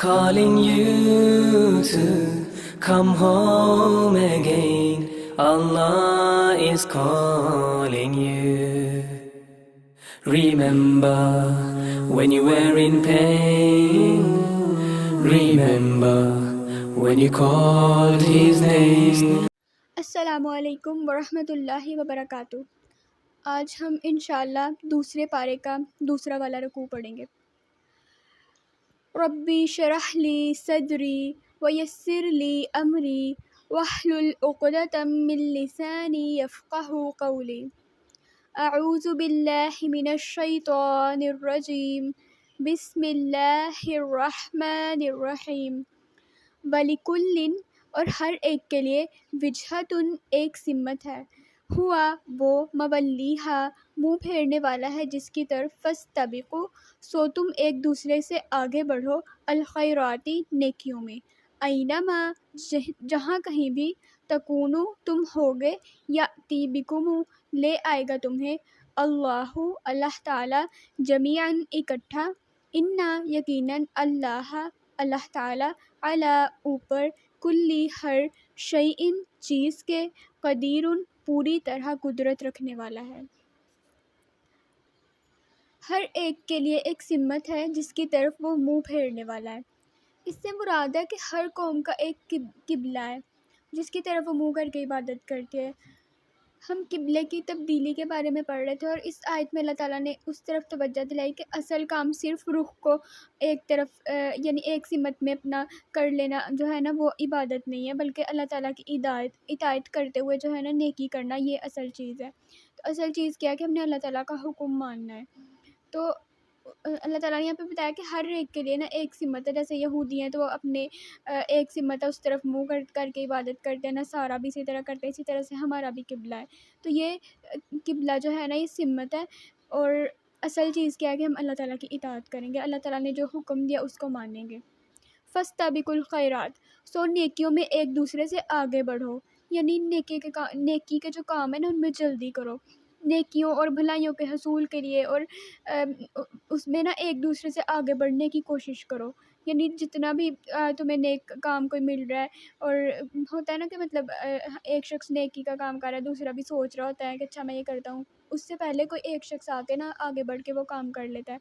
calling you to come home again. Allah is calling you. Remember when you were in pain. Remember when you called His name. السلام علیکم ورحمۃ اللہ وبرکاتہ۔ آج ہم انشاءاللہ دوسرے پارے کا دوسرا والا رکوع پڑھیں گے۔ ربی شرح لی صدری ویسر لی امری واحلل عقدۃ من لسانی یفقہوا قولی۔ اعوذ باللہ من الشیطان الرجیم، بسم اللہ الرحمن الرحیم۔ وَلِكُلٍّ اور ہر ایک کے لیے وجہتٌ ایک سمت ہے، ہوا وہ مولیہا منہ پھیرنے والا ہے جس کی طرف، فاستبقوا سو تم ایک دوسرے سے آگے بڑھو، الخیراتی نیکیوں میں، اینما جہاں کہیں بھی، تکونوا تم ہوگے، یأتی بکم لے آئے گا تمہیں، اللہ تعالی جمیعاً اکٹھا، انا یقیناً اللہ تعالی علی اوپر، کلی ہر شیءٍ چیز کے، قدیر پوری طرح قدرت رکھنے والا ہے۔ ہر ایک کے لیے ایک سمت ہے جس کی طرف وہ منہ پھیرنے والا ہے۔ اس سے مراد ہے کہ ہر قوم کا ایک قبلہ ہے جس کی طرف وہ منہ کر کے عبادت کرتی ہے۔ ہم قبلے کی تبدیلی کے بارے میں پڑھ رہے تھے اور اس آیت میں اللہ تعالیٰ نے اس طرف توجہ دلائی کہ اصل کام صرف رخ کو ایک طرف یعنی ایک سمت میں اپنا کر لینا جو ہے نا وہ عبادت نہیں ہے، بلکہ اللہ تعالیٰ کی اطاعت کرتے ہوئے جو ہے نا نیکی کرنا یہ اصل چیز ہے۔ تو اصل چیز کیا ہے کہ ہم نے اللہ تعالیٰ کا حکم ماننا ہے۔ تو اللہ تعالیٰ نے یہاں پہ بتایا کہ ہر ایک کے لیے نا ایک سمت ہے، جیسے یہودی ہیں تو وہ اپنے ایک سمت ہے اس طرف منہ کر کے عبادت کرتے ہیں، نصارہ بھی اسی طرح کرتے ہیں، اسی طرح سے ہمارا بھی قبلہ ہے۔ تو یہ قبلہ جو ہے نا یہ سمت ہے، اور اصل چیز کیا ہے کہ ہم اللہ تعالیٰ کی اطاعت کریں گے، اللہ تعالیٰ نے جو حکم دیا اس کو مانیں گے۔ فاستبقوا الخیرات سو نیکیوں میں ایک دوسرے سے آگے بڑھو، یعنی نیکی کے جو کام ہے نا ان میں جلدی کرو، نیکیوں اور بھلائیوں کے حصول کے لیے، اور اس میں نا ایک دوسرے سے آگے بڑھنے کی کوشش کرو، یعنی جتنا بھی تمہیں نیک کام کوئی مل رہا ہے، اور ہوتا ہے نا کہ مطلب ایک شخص نیکی کا کام کر رہا ہے، دوسرا بھی سوچ رہا ہوتا ہے کہ اچھا میں یہ کرتا ہوں، اس سے پہلے کوئی ایک شخص آ کے نا آگے بڑھ کے وہ کام کر لیتا ہے۔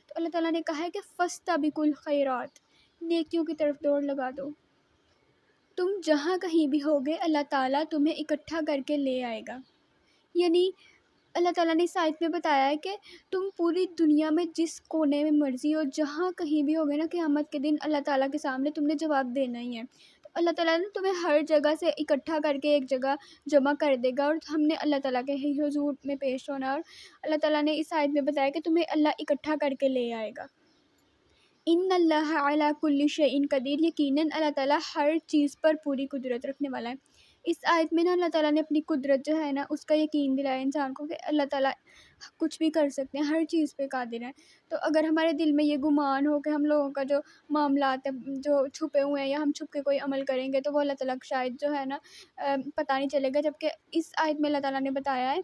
تو اللہ تعالیٰ نے کہا ہے کہ فاستبقوا الخیرات نیکیوں کی طرف دوڑ لگا دو، تم جہاں کہیں بھی ہوگے اللہ تعالیٰ تمہیں اکٹھا کر کے لے آئے گا۔ یعنی اللہ تعالیٰ نے اس آیت میں بتایا ہے کہ تم پوری دنیا میں جس کونے میں مرضی ہو، جہاں کہیں بھی ہوگے نا، قیامت کے دن اللہ تعالیٰ کے سامنے تم نے جواب دینا ہی ہے۔ تو اللہ تعالیٰ نے تمہیں ہر جگہ سے اکٹھا کر کے ایک جگہ جمع کر دے گا، اور ہم نے اللہ تعالیٰ کے ہی حضور میں پیش ہونا، اور اللہ تعالیٰ نے اس آیت میں بتایا کہ تمہیں اللہ اکٹھا کر کے لے آئے گا۔ ان اللہ علی کل شیء قدیر یقیناً اللہ تعالیٰ ہر چیز پر پوری قدرت رکھنے والا ہے۔ اس آیت میں نا اللہ تعالیٰ نے اپنی قدرت جو ہے نا اس کا یقین دلایا انسان کو کہ اللہ تعالیٰ کچھ بھی کر سکتے ہیں، ہر چیز پہ قادر ہیں۔ تو اگر ہمارے دل میں یہ گمان ہو کہ ہم لوگوں کا جو معاملات ہیں جو چھپے ہوئے ہیں، یا ہم چھپ کے کوئی عمل کریں گے تو وہ اللہ تعالیٰ کو شاید جو ہے نا پتہ نہیں چلے گا، جبکہ اس آیت میں اللہ تعالیٰ نے بتایا ہے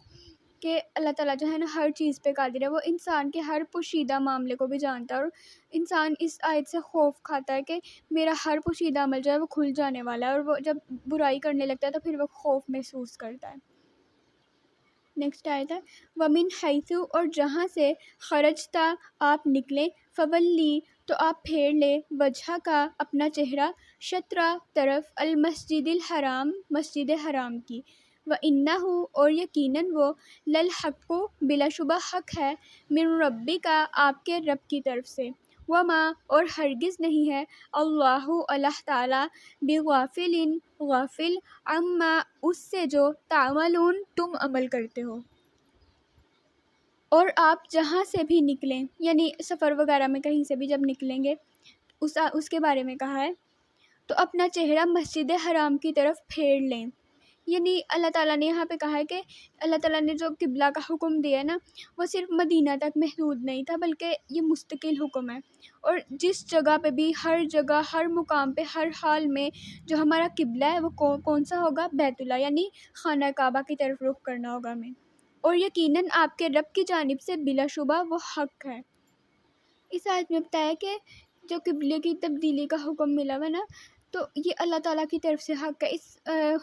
کہ اللہ تعالیٰ جو ہے نا ہر چیز پہ قادر ہے، وہ انسان کے ہر پوشیدہ معاملے کو بھی جانتا ہے، اور انسان اس آیت سے خوف کھاتا ہے کہ میرا ہر پوشیدہ عمل جو ہے وہ کھل جانے والا ہے، اور وہ جب برائی کرنے لگتا ہے تو پھر وہ خوف محسوس کرتا ہے۔ نیکسٹ آیت ہے وَمِنْ حَيْثُ اور جہاں سے خرجتا آپ نکلیں، فَوَلِّ تو آپ پھیر لے، وجہ کا اپنا چہرہ، شطرہ طرف، المسجد الحرام مسجد حرام کی، وَإِنَّهُ اور یقیناً وہ، لَلْحَقُّ بلا شبہ حق ہے، من ربک آپ کے رب کی طرف سے، وما اور ہرگز نہیں ہے، اللہ تعالیٰ بغافل غافل، عما اس سے جو تعملون تم عمل کرتے ہو۔ اور آپ جہاں سے بھی نکلیں، یعنی سفر وغیرہ میں کہیں سے بھی جب نکلیں گے اس کے بارے میں کہا ہے، تو اپنا چہرہ مسجد حرام کی طرف پھیر لیں۔ یعنی اللہ تعالیٰ نے یہاں پہ کہا ہے کہ اللہ تعالیٰ نے جو قبلہ کا حکم دیا ہے نا وہ صرف مدینہ تک محدود نہیں تھا، بلکہ یہ مستقل حکم ہے، اور جس جگہ پہ بھی، ہر جگہ، ہر مقام پہ، ہر حال میں جو ہمارا قبلہ ہے وہ کون سا ہوگا؟ بیت اللہ، یعنی خانہ کعبہ کی طرف رخ کرنا ہوگا ہمیں، اور یقیناً آپ کے رب کی جانب سے بلا شبہ وہ حق ہے۔ اس آیت میں بتایا کہ جو قبلے کی تبدیلی کا حکم ملا ہوا نا، تو یہ اللہ تعالیٰ کی طرف سے حق ہے۔ اس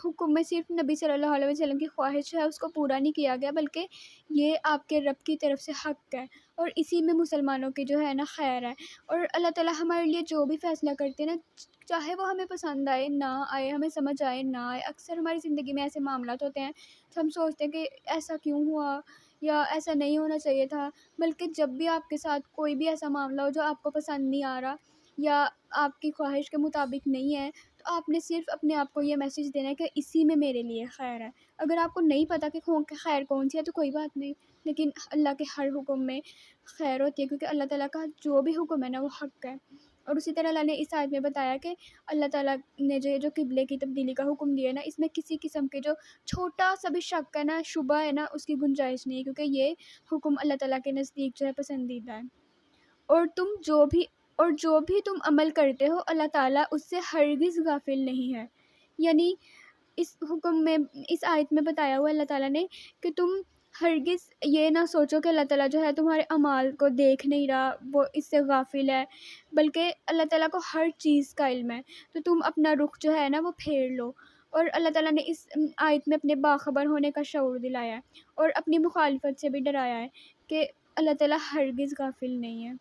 حکم میں صرف نبی صلی اللہ علیہ وسلم کی خواہش ہے، اس کو پورا نہیں کیا گیا، بلکہ یہ آپ کے رب کی طرف سے حق ہے، اور اسی میں مسلمانوں کی جو ہے نا خیر ہے۔ اور اللہ تعالیٰ ہمارے لیے جو بھی فیصلہ کرتے ہیں نا، چاہے وہ ہمیں پسند آئے نہ آئے، ہمیں سمجھ آئے نہ آئے، اکثر ہماری زندگی میں ایسے معاملات ہوتے ہیں تو ہم سوچتے ہیں کہ ایسا کیوں ہوا یا ایسا نہیں ہونا چاہیے تھا، بلکہ جب بھی آپ کے ساتھ کوئی بھی ایسا معاملہ ہو جو آپ کو پسند نہیں آ رہا یا آپ کی خواہش کے مطابق نہیں ہے، تو آپ نے صرف اپنے آپ کو یہ میسیج دینا ہے کہ اسی میں میرے لیے خیر ہے۔ اگر آپ کو نہیں پتہ کہ خیر کون سی ہے تو کوئی بات نہیں، لیکن اللہ کے ہر حکم میں خیر ہوتی ہے، کیونکہ اللہ تعالیٰ کا جو بھی حکم ہے نا وہ حق ہے۔ اور اسی طرح اللہ نے اس آیت میں بتایا کہ اللہ تعالیٰ نے جو قبلے کی تبدیلی کا حکم دیا ہے نا، اس میں کسی قسم کے جو چھوٹا سا بھی شک ہے نا، شبہ ہے نا، اس کی گنجائش نہیں ہے، کیونکہ یہ حکم اللہ تعالیٰ کے نزدیک جو ہے پسندیدہ ہے۔ اور جو بھی تم عمل کرتے ہو، اللہ تعالیٰ اس سے ہرگز غافل نہیں ہے۔ یعنی اس حکم میں، اس آیت میں بتایا ہوا اللہ تعالیٰ نے کہ تم ہرگز یہ نہ سوچو کہ اللہ تعالیٰ جو ہے تمہارے اعمال کو دیکھ نہیں رہا، وہ اس سے غافل ہے، بلکہ اللہ تعالیٰ کو ہر چیز کا علم ہے، تو تم اپنا رخ جو ہے نا وہ پھیر لو۔ اور اللہ تعالیٰ نے اس آیت میں اپنے باخبر ہونے کا شعور دلایا ہے اور اپنی مخالفت سے بھی ڈرایا ہے کہ اللہ تعالیٰ ہرگز غافل نہیں ہے۔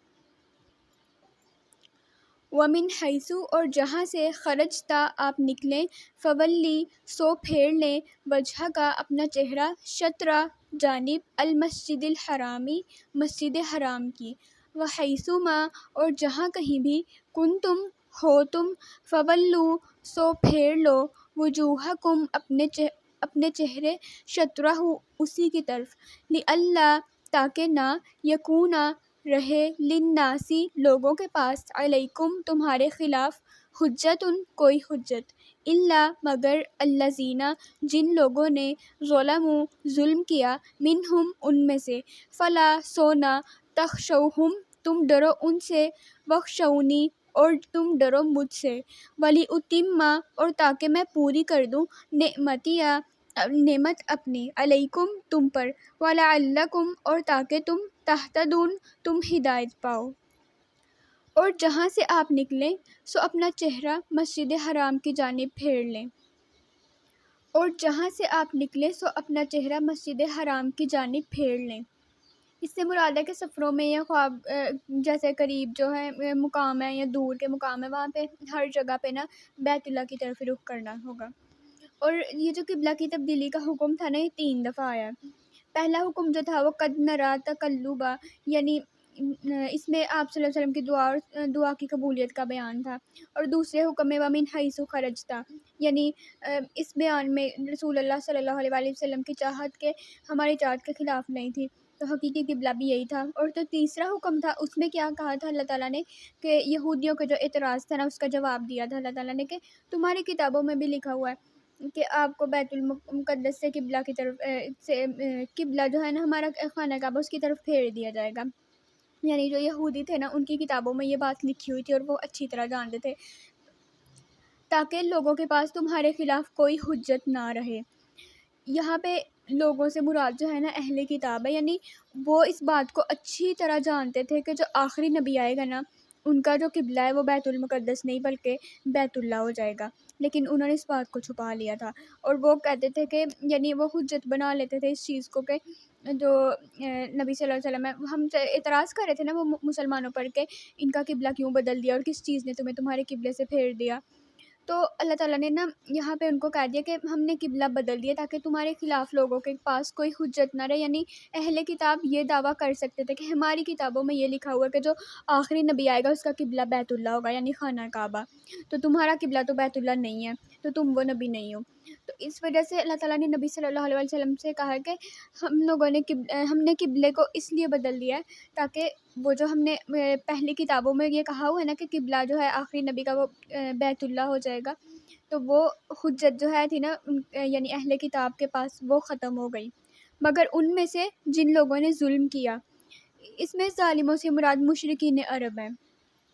وَمِنْ حَیثُ، اور جہاں سے خرجتا آپ نکلیں، فولی، سو پھیر لیں، وجہ کا اپنا چہرہ، شطرہ، جانب، المسجد الحرامی، مسجد حرام کی، وحیثما، اور جہاں کہیں بھی، کنتم، ہو تم، فولو، سو پھیر لو، وجوہکم، اپنے چہرے، شطرہ، اسی کی طرف، لئلا، تاکہ نہ، یکونا، رہے، للناسی، لوگوں کے پاس، علیکم، تمہارے خلاف، حجتن، کوئی حجت، الا، مگر، الذین، جن لوگوں نے، ظلموا، ظلم کیا، منہم، ان میں سے، فلا، سونا، تخشوہم، تم ڈرو ان سے، وخشونی، اور تم ڈرو مجھ سے، ولیتم، اور تاکہ میں پوری کر دوں، نعمت اپنی، علیکم، تم پر، ولعلکم، اور تاکہ تم، تہتدون، تم ہدایت پاؤ۔ اور جہاں سے آپ نکلیں، سو اپنا چہرہ مسجد حرام کی جانب پھیر لیں۔ اور جہاں سے آپ نکلیں، سو اپنا چہرہ مسجد حرام کی جانب پھیر لیں۔ اس سے مراد ہے کہ سفروں میں یا خواب جیسے قریب جو ہے مقام ہے یا دور کے مقام ہے، وہاں پہ ہر جگہ پہ نا بیت اللہ کی طرف رخ کرنا ہوگا۔ اور یہ جو قبلہ کی تبدیلی کا حکم تھا نا، یہ 3 دفعہ آیا۔ پہلا حکم جو تھا وہ قد نرا تقلبا، یعنی اس میں آپ صلی اللہ علیہ وسلم کی دعا کی قبولیت کا بیان تھا۔ اور دوسرے حکم میں وَمِنْ حَیثُ خَرَجْتَ، یعنی اس بیان میں رسول اللہ صلی اللہ علیہ وآلہ وسلم کی چاہت کے، ہماری چاہت کے خلاف نہیں تھی، تو حقیقی قبلہ بھی یہی تھا۔ اور تو تیسرا حکم تھا، اس میں کیا کہا تھا اللہ تعالیٰ نے کہ یہودیوں کا جو اعتراض تھا نا، اس کا جواب دیا تھا اللہ تعالیٰ نے کہ تمہاری کتابوں میں بھی لکھا ہوا ہے کہ آپ کو بیت المقدس سے قبلہ کی طرف سے قبلہ جو ہے نا ہمارا خانہ کعبہ، اس کی طرف پھیر دیا جائے گا۔ یعنی جو یہودی تھے نا، ان کی کتابوں میں یہ بات لکھی ہوئی تھی اور وہ اچھی طرح جانتے تھے، تاکہ لوگوں کے پاس تمہارے خلاف کوئی حجت نہ رہے۔ یہاں پہ لوگوں سے مراد جو ہے نا اہل کتاب ہے، یعنی وہ اس بات کو اچھی طرح جانتے تھے کہ جو آخری نبی آئے گا نا، ان کا جو قبلہ ہے وہ بیت المقدس نہیں بلکہ بیت اللہ ہو جائے گا، لیکن انہوں نے اس بات کو چھپا لیا تھا۔ اور وہ کہتے تھے کہ یعنی وہ حجت بنا لیتے تھے اس چیز کو کہ جو نبی صلی اللہ علیہ وسلم ہے، ہم اعتراض کر رہے تھے نا وہ مسلمانوں پر کہ ان کا قبلہ کیوں بدل دیا اور کس چیز نے تمہیں تمہارے قبلے سے پھیر دیا، تو اللہ تعالیٰ نے نا یہاں پہ ان کو کہہ دیا کہ ہم نے قبلہ بدل دیا تاکہ تمہارے خلاف لوگوں کے پاس کوئی حجت نہ رہے۔ یعنی اہل کتاب یہ دعویٰ کر سکتے تھے کہ ہماری کتابوں میں یہ لکھا ہوا ہے کہ جو آخری نبی آئے گا اس کا قبلہ بیت اللہ ہوگا، یعنی خانہ کعبہ، تو تمہارا قبلہ تو بیت اللہ نہیں ہے، تو تم وہ نبی نہیں ہو۔ تو اس وجہ سے اللہ تعالیٰ نے نبی صلی اللہ علیہ وسلم سے کہا کہ ہم نے قبلے کو اس لیے بدل دیا ہے تاکہ وہ جو ہم نے پہلی کتابوں میں یہ کہا ہوا ہے نا کہ قبلہ جو ہے آخری نبی کا وہ بیت اللہ ہو جائے گا، تو وہ حجت جو ہے تھی نا یعنی اہل کتاب کے پاس، وہ ختم ہو گئی، مگر ان میں سے جن لوگوں نے ظلم کیا۔ اس میں ظالموں سے مراد مشرکین عرب ہیں۔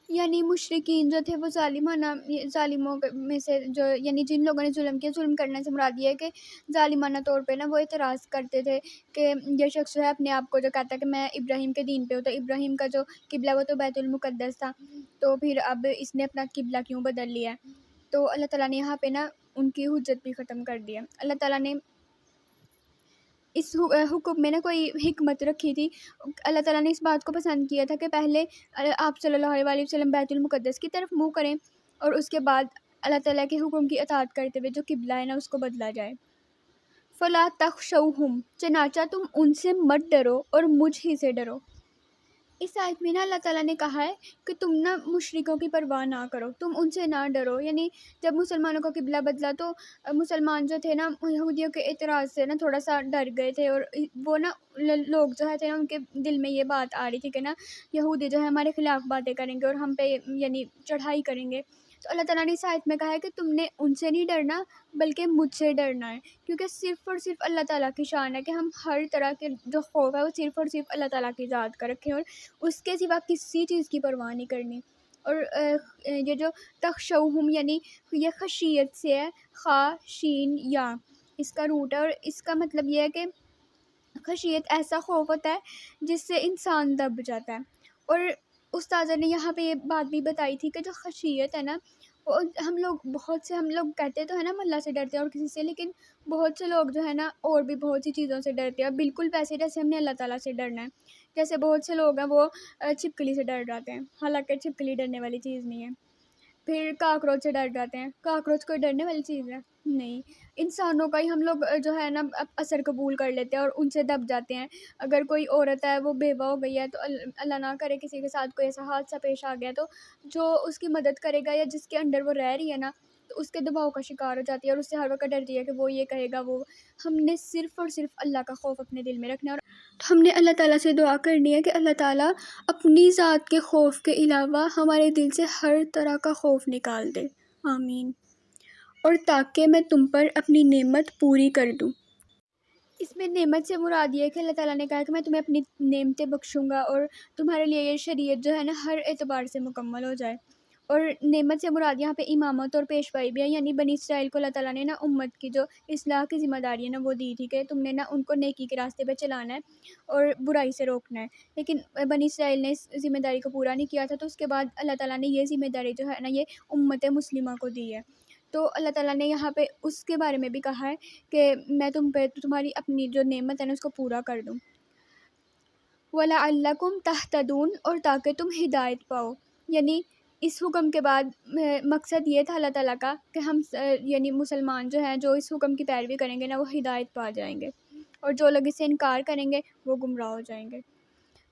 یعنی مشرکین جو تھے وہ ظالموں میں سے جو یعنی جن لوگوں نے ظلم کیا، ظلم کرنے سے مراد یہ ہے کہ ظالمانہ طور پہ نا وہ اعتراض کرتے تھے کہ یہ شخص جو ہے اپنے آپ کو جو کہتا ہے کہ میں ابراہیم کے دین پہ ہوں، تو ابراہیم کا جو قبلہ وہ تو بیت المقدس تھا، تو پھر اب اس نے اپنا قبلہ کیوں بدل لیا ہے؟ تو اللہ تعالیٰ نے یہاں پہ نا ان کی حجت بھی ختم کر دیا۔ اللہ تعالیٰ نے اس حکم میں نا کوئی حکمت رکھی تھی۔ اللہ تعالیٰ نے اس بات کو پسند کیا تھا کہ پہلے آپ صلی اللہ علیہ وسلم بیت المقدس کی طرف منہ کریں اور اس کے بعد اللہ تعالیٰ کے حکم کی اطاعت کرتے ہوئے جو قبلہ ہے نا اس کو بدلا جائے۔ فلا تخشوہم، چنانچہ تم ان سے مت ڈرو اور مجھ ہی سے ڈرو۔ اس آیت میں نا اللہ تعالیٰ نے کہا ہے کہ تم نا مشرکوں کی پرواہ نہ کرو، تم ان سے نہ ڈرو۔ یعنی جب مسلمانوں کا قبلہ بدلا تو مسلمان جو تھے نا یہودیوں کے اعتراض سے نا تھوڑا سا ڈر گئے تھے، اور وہ نا لوگ جو تھے نا ان کے دل میں یہ بات آ رہی تھی کہ نا یہودی جو ہے ہمارے خلاف باتیں کریں گے اور ہم پہ یعنی چڑھائی کریں گے۔ تو اللہ تعالیٰ نے اس آیت میں کہا ہے کہ تم نے ان سے نہیں ڈرنا بلکہ مجھ سے ڈرنا ہے، کیونکہ صرف اور صرف اللہ تعالیٰ کی شان ہے کہ ہم ہر طرح کے جو خوف ہے وہ صرف اور صرف اللہ تعالیٰ کی ذات کا رکھیں اور اس کے سوا کسی چیز کی پرواہ نہیں کرنی۔ اور یہ جو تخشوہم یعنی یہ خشیت سے ہے، خا شین یا اس کا روٹ ہے، اور اس کا مطلب یہ ہے کہ خشیت ایسا خوف ہوتا ہے جس سے انسان دب جاتا ہے۔ اور استاذہ نے یہاں پہ یہ بات بھی بتائی تھی کہ جو خشیت ہے نا وہ ہم لوگ کہتے تو ہیں نا ہم اللہ سے ڈرتے ہیں اور کسی سے، لیکن بہت سے لوگ جو ہے نا اور بھی بہت سی چیزوں سے ڈرتے ہیں، بالکل ویسے جیسے ہم نے اللہ تعالیٰ سے ڈرنا ہے۔ جیسے بہت سے لوگ ہیں وہ چھپکلی سے ڈر جاتے ہیں، حالانکہ چھپکلی ڈرنے والی چیز نہیں ہے۔ پھر کاکروچ سے ڈر جاتے ہیں، کاکروچ کوئی ڈرنے والی چیز ہے نہیں۔ انسانوں کا ہی ہم لوگ جو ہے نا اثر قبول کر لیتے ہیں اور ان سے دب جاتے ہیں۔ اگر کوئی عورت ہے وہ بیوہ ہو گئی ہے تو اللہ نہ کرے کسی کے ساتھ کوئی ایسا حادثہ پیش آ گیا تو جو اس کی مدد کرے گا یا جس کے انڈر وہ رہ رہی ہے نا تو اس کے دباؤ کا شکار ہو جاتی ہے اور اس سے ہر وقت ڈرتی ہے کہ وہ یہ کہے گا وہ۔ ہم نے صرف اور صرف اللہ کا خوف اپنے دل میں رکھنا ہے، اور ہم نے اللہ تعالیٰ سے دعا کرنی ہے کہ اللہ تعالیٰ اپنی ذات کے خوف کے علاوہ ہمارے دل سے ہر طرح کا خوف نکال دے، آمین۔ اور تاکہ میں تم پر اپنی نعمت پوری کر دوں۔ اس میں نعمت سے مراد یہ ہے کہ اللہ تعالیٰ نے کہا کہ میں تمہیں اپنی نعمتیں بخشوں گا اور تمہارے لیے یہ شریعت جو ہے نا ہر اعتبار سے مکمل ہو جائے۔ اور نعمت سے مراد یہاں پہ امامت اور پیشوائی بھی ہے، یعنی بنی اسرائیل کو اللہ تعالیٰ نے نا امت کی جو اصلاح کی ذمہ داری ہے نا وہ دی تھی کہ تم نے نا ان کو نیکی کے راستے پہ چلانا ہے اور برائی سے روکنا ہے، لیکن بنی اسرائیل نے اس ذمہ داری کو پورا نہیں کیا تھا، تو اس کے بعد اللہ تعالیٰ نے یہ ذمہ داری جو ہے نا یہ امت مسلمہ کو دی ہے۔ تو اللہ تعالیٰ نے یہاں پہ اس کے بارے میں بھی کہا ہے کہ میں تم پہ تمہاری اپنی جو نعمت ہے نا اس کو پورا کر دوں۔ وَلَعَلَّكُمْ تَهْتَدُونَ، اور تاکہ تم ہدایت پاؤ۔ یعنی اس حکم کے بعد مقصد یہ تھا اللہ تعالیٰ کا کہ ہم یعنی مسلمان جو ہیں جو اس حکم کی پیروی کریں گے نا وہ ہدایت پا جائیں گے، اور جو لوگ اس سے انکار کریں گے وہ گمراہ ہو جائیں گے۔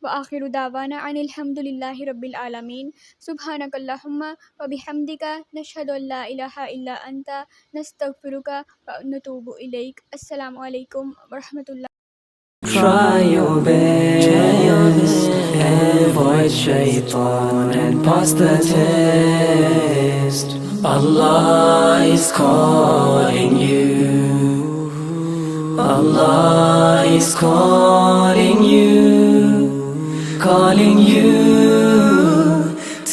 وآخر دعوانا ان الحمد للہ رب العالمین، سبحانک اللہم وبحمدک، نشہد ان لا الہ الا انت، نستغفرک ونتوب الیک۔ السلام علیکم ورحمۃ اللہ۔ Try your best, avoid shaitan and pass the test. Allah is calling you, Allah is calling you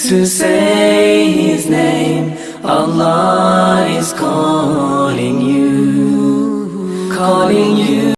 to say His name. Allah is calling you.